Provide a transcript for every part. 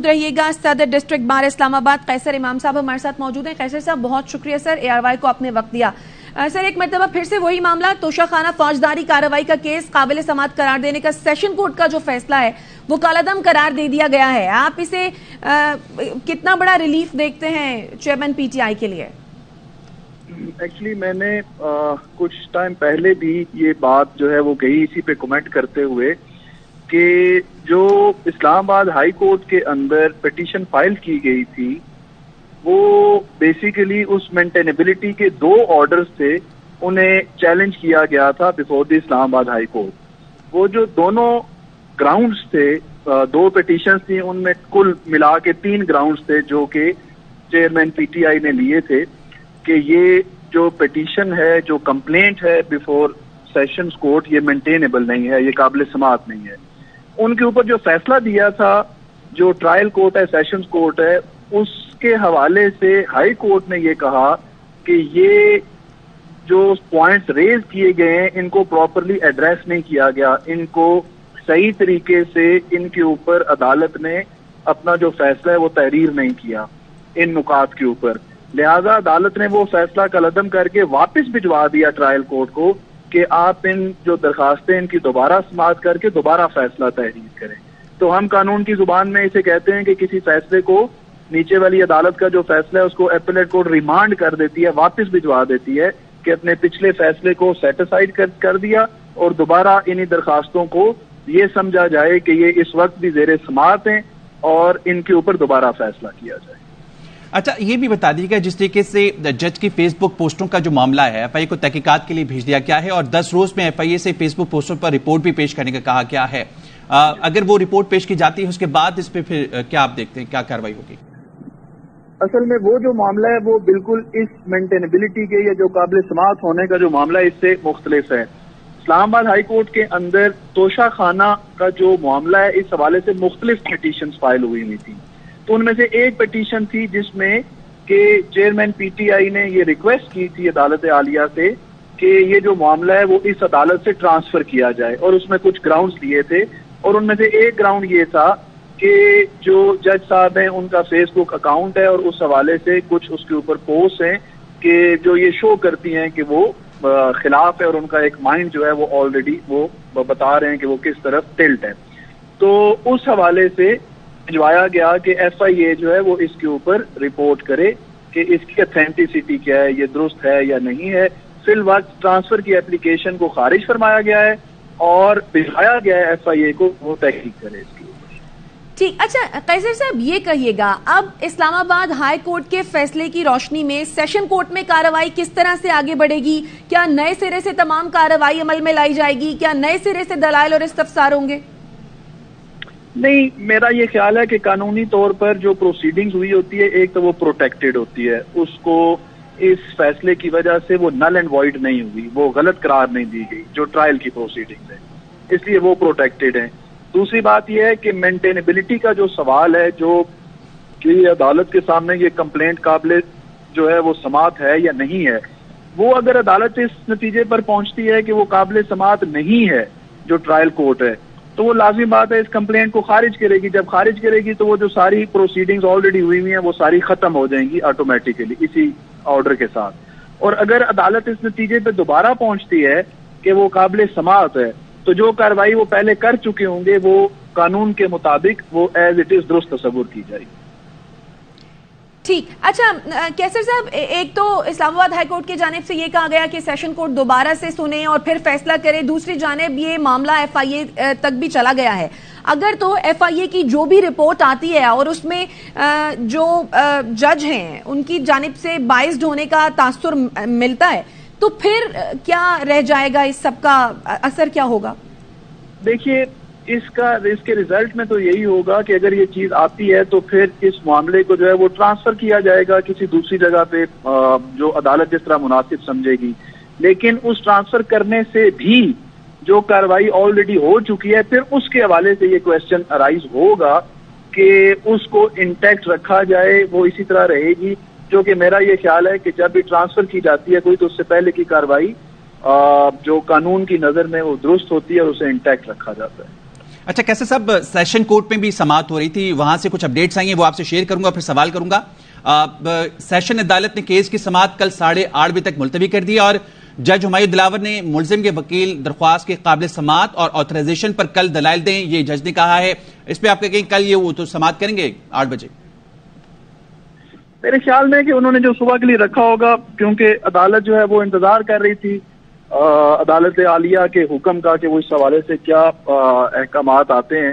मौजूद रहिएगा। सदर डिस्ट्रिक्ट बार इस्लामाबाद कैसर इमाम साहब हमारे साथ मौजूद हैं। कैसर साहब, बहुत शुक्रिया सर, ARY को आपने वक्त दिया। सर, एक मरतबा फिर से वही मामला, तोशाखाना फौजदारी कार्रवाई का केस काबिल समाअत करार देने का सेशन कोर्ट का जो फैसला है वो कालादम करार दे दिया गया है। आप इसे कितना बड़ा रिलीफ देखते हैं चेयरमैन PTI के लिए? एक्चुअली मैंने कुछ टाइम पहले भी ये बात जो है वो कही, इसी पे कमेंट करते हुए कि जो इस्लामाबाद हाई कोर्ट के अंदर पिटीशन फाइल की गई थी वो बेसिकली उस मेंटेनेबिलिटी के 2 ऑर्डर्स थे, उन्हें चैलेंज किया गया था before the Islamabad high court. वो जो दोनों ग्राउंड्स थे, 2 पिटीशंस थी, उनमें कुल मिला के 3 ग्राउंड्स थे जो कि चेयरमैन PTI ने लिए थे कि ये जो पिटीशन है, जो कंप्लेंट है बिफोर सेशंस कोर्ट, ये मेंटेनेबल नहीं है, ये काबिल समाअत नहीं है। उनके ऊपर जो फैसला दिया था, जो ट्रायल कोर्ट है, सेशंस कोर्ट है, उसके हवाले से हाई कोर्ट ने ये कहा कि ये जो पॉइंट्स रेज किए गए हैं इनको प्रॉपरली एड्रेस नहीं किया गया, इनको सही तरीके से इनके ऊपर अदालत ने अपना जो फैसला है वो तहरीर नहीं किया इन नुकात के ऊपर। लिहाजा अदालत ने वो फैसला कलअदम करके वापस भिजवा दिया ट्रायल कोर्ट को कि आप इन जो दरखास्तें इनकी दोबारा समाअत करके दोबारा फैसला तहरीर करें। तो हम कानून की जुबान में इसे कहते हैं कि किसी फैसले को नीचे वाली अदालत का जो फैसला है उसको अपीलेट कोर्ट रिमांड कर देती है, वापस भिजवा देती है कि अपने पिछले फैसले को सेटिसाइड कर दिया और दोबारा इन्हीं दरखास्तों को ये समझा जाए कि ये इस वक्त भी ज़ेरे समाअत हैं और इनके ऊपर दोबारा फैसला किया जाए। अच्छा, ये भी बता दीजिएगा जिस तरीके से जज की फेसबुक पोस्टों का जो मामला है FIA को तहकीकात के लिए भेज दिया गया है और 10 रोज में FIA से फेसबुक पोस्टों पर रिपोर्ट भी पेश करने का कहा गया है। अगर वो रिपोर्ट पेश की जाती है उसके बाद इस पे फिर क्या आप देखते हैं, क्या कार्रवाई होगी? असल में वो जो मामला है वो बिल्कुल इस मेंटेनेबिलिटी के या जो काबिल समाअत होने का जो मामला है इससे मुख्तलिफ है। इस्लामाबाद हाई कोर्ट के अंदर तोशाखाना का जो मामला है इस हवाले से मुख्तलिफ पिटीशन फाइल हुई थी। तो उनमें से एक पिटीशन थी जिसमें कि चेयरमैन PTI ने ये रिक्वेस्ट की थी अदालत आलिया से कि ये जो मामला है वो इस अदालत से ट्रांसफर किया जाए और उसमें कुछ ग्राउंड्स लिए थे और उनमें से एक ग्राउंड ये था कि जो जज साहब हैं उनका फेसबुक अकाउंट है और उस हवाले से कुछ उसके ऊपर पोस्ट हैं कि जो ये शो करती हैं कि वो खिलाफ है और उनका एक माइंड जो है वो ऑलरेडी वो बता रहे हैं कि वो किस तरफ टिल्ट है। तो उस हवाले से भिजवाया गया कि FIA जो है वो इसके ऊपर रिपोर्ट करे कि इसकी ऑथेंटिसिटी क्या है, ये दुरुस्त है या नहीं है। फिल वक्त ट्रांसफर की एप्लीकेशन को खारिज फरमाया गया है और भिजवाया गया है FIA को वो तहकीक करे इसके ऊपर। ठीक। अच्छा कैसर साहब, ये कहिएगा अब इस्लामाबाद हाई कोर्ट के फैसले की रोशनी में सेशन कोर्ट में कार्रवाई किस तरह से आगे बढ़ेगी? क्या नए सिरे से तमाम कार्रवाई अमल में लाई जाएगी? क्या नए सिरे से दलाइल और इस्तफसार होंगे? नहीं, मेरा ये ख्याल है कि कानूनी तौर पर जो प्रोसीडिंग्स हुई होती है एक तो वो प्रोटेक्टेड होती है, उसको इस फैसले की वजह से वो नल एंड वॉइड नहीं हुई, वो गलत करार नहीं दी गई जो ट्रायल की प्रोसीडिंग्स है, इसलिए वो प्रोटेक्टेड है। दूसरी बात यह है कि मेंटेनेबिलिटी का जो सवाल है, जो कि अदालत के सामने ये कंप्लेंट काबिल जो है वो समाअत है या नहीं है, वो अगर अदालत इस नतीजे पर पहुंचती है कि वो काबिल समाअत नहीं है जो ट्रायल कोर्ट है, तो वो लाजमी बात है इस कंप्लेंट को खारिज करेगी। जब खारिज करेगी तो वो जो सारी प्रोसीडिंग्स ऑलरेडी हुई हैं वो सारी खत्म हो जाएंगी ऑटोमेटिकली इसी ऑर्डर के साथ। और अगर अदालत इस नतीजे पे दोबारा पहुंचती है कि वो काबिल समाअत है, तो जो कार्रवाई वो पहले कर चुके होंगे वो कानून के मुताबिक वो एज इट इज दुरुस्त तस्वुर की जाएगी। ठीक। अच्छा कैसर साहब, एक तो इस्लामाबाद हाई कोर्ट की जानिब से ये कहा गया कि सेशन कोर्ट दोबारा से सुने और फिर फैसला करे, दूसरी जानिब ये मामला FIA तक भी चला गया है। अगर तो FIA की जो भी रिपोर्ट आती है और उसमें जो जज हैं उनकी जानिब से बाइस्ड होने का तासुर मिलता है, तो फिर क्या रह जाएगा, इस सब का असर क्या होगा? देखिए, इसके रिजल्ट में तो यही होगा कि अगर ये चीज आती है तो फिर इस मामले को जो है वो ट्रांसफर किया जाएगा किसी दूसरी जगह पे, जो अदालत जिस तरह मुनासिब समझेगी। लेकिन उस ट्रांसफर करने से भी जो कार्रवाई ऑलरेडी हो चुकी है, फिर उसके हवाले से ये क्वेश्चन अराइज होगा कि उसको इंटैक्ट रखा जाए, वो इसी तरह रहेगी। जो कि मेरा ये ख्याल है कि जब भी ट्रांसफर की जाती है कोई, तो उससे पहले की कार्रवाई जो कानून की नजर में वो दुरुस्त होती है और उसे इंटैक्ट रखा जाता है। अच्छा कैसे साहब, सेशन कोर्ट में भी समाअत हो रही थी, वहां से कुछ अपडेट्स आई हैं, वो आपसे शेयर करूंगा, फिर सवाल करूंगा। सेशन अदालत ने केस की समाअत कल 8:30 बजे तक मुलतवी कर दी और जज हुमायूं दिलावर ने मुलजिम के वकील दरख्वास्त के काबिल समाअत और ऑथराइजेशन पर कल दलाइल दें, ये जज ने कहा है। इस पे आप कहें कल ये वो तो समाअत करेंगे 8 बजे? मेरे ख्याल में कि उन्होंने जो सुबह के लिए रखा होगा, क्योंकि अदालत जो है वो इंतजार कर रही थी अदालत आलिया के हुक्म का कि वो इस हवाले से क्या अहकामात आते हैं,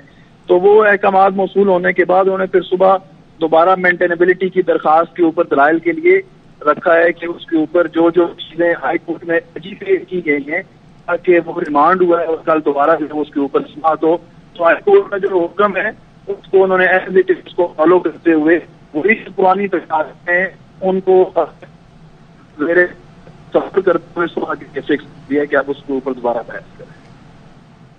तो वो अहकामात मौसूल होने के बाद उन्होंने फिर सुबह दोबारा मेंटेनेबिलिटी की दरखास्त के ऊपर दलाइल के लिए रखा है कि उसके ऊपर जो जो चीजें हाई कोर्ट में अजीब की गई हैं ताकि वो रिमांड हुआ है और कल दोबारा जो उसके ऊपर समाअत हो। तो हाई कोर्ट का जो हुक्म है उसको उन्होंने एज इट इज को फॉलो करते हुए वही पुरानी दरखास्त हैं उनको मेरे सफर करते हुए सुबह के फिक्स दिया कि आप उसके ऊपर दोबारा बहस करें।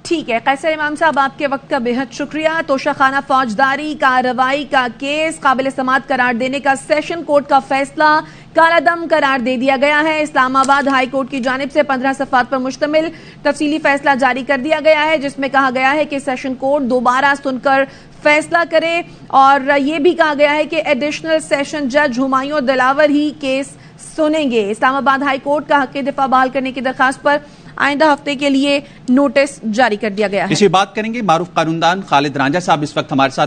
ठीक है कैसर इमाम साहब, आपके वक्त का बेहद शुक्रिया। तोशाखाना फौजदारी कार्रवाई का केस काबिल समाअत करार देने का सेशन कोर्ट का फैसला कालादम करार दे दिया गया है। इस्लामाबाद हाई कोर्ट की जानिब से 15 सफ़ात पर मुश्तमिल तफसीली फैसला जारी कर दिया गया है, जिसमें कहा गया है कि सेशन कोर्ट दोबारा सुनकर फैसला करे और ये भी कहा गया है कि एडिशनल सेशन जज हुमायूं दिलावर ही केस सुनेंगे। इस्लामाबाद हाई कोर्ट का हक दिफा बहाल करने की दरखास्त पर आइंदा हफ्ते के लिए नोटिस जारी कर दिया गया है। इसी बात करेंगे मारूफ कानूनदान खालिद रांझा साहब इस वक्त हमारे साथ